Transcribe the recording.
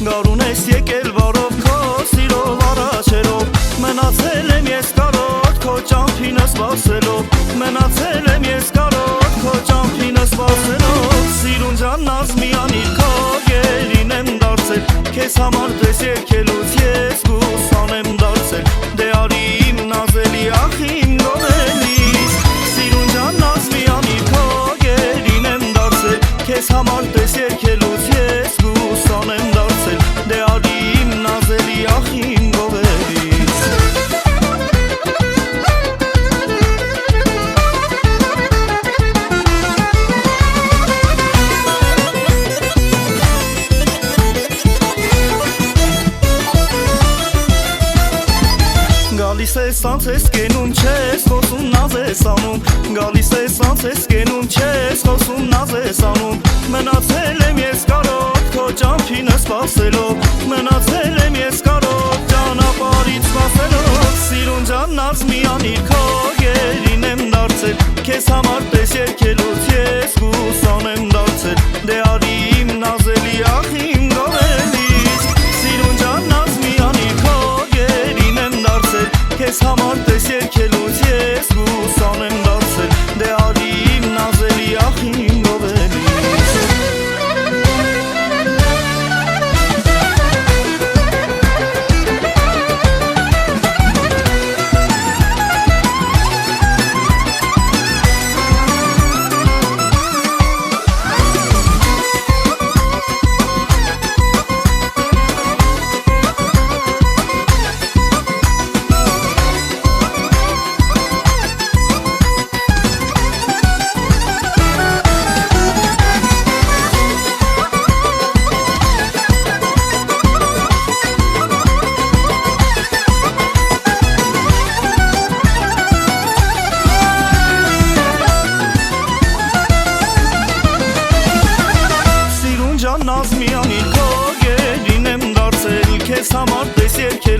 Գարուն ես եկել վարով քո սիրով առաջերով Մնացել եմ ես կարոտ քո ճամփինը սպասելով Մնացել եմ ես կարոտ քո ճամփինը սպասելով Սիրուն ջան նազմիանիր քո գերին եմ դարձել Քեզ համար դες երկելուց ես գուսան եմ դարձել Դե արի իմ նազելի ախ իմ գովելիս Սիրուն ջան նազմիանիր քո գերին եմ դարձել Քեզ համար դες երկելուց ես գուսան եմ դարձել Դե արի իմ նազելի ախ իմ գովելիս Գալիս ես անց ես կենում չես խոսում նազ ես անում Գալիս ես անց ես կենում չես խոսում նազ ես անում Մնացել եմ ես կարոտ քո ճամփինը սպասելով Մնացել եմ ես կարոտ ճանապարհից սպասելով Սիրուն ջան նազմիանիր քո գերին եմ դարձել Քեզ համար դες երկելուց ես գուսան եմ դարձել Դե արի իմ նազելի ախ իմ գովելիս Սիրուն ջան նազմիանիր քո գերին եմ դարձել Քեզ համար դες երկելուց ես գուսան եմ դարձել Դե արի իմ նազելի ախ իմ գովելիս Նազմիանիր քո գերին եմ դարձել Քեզ համար դες երկել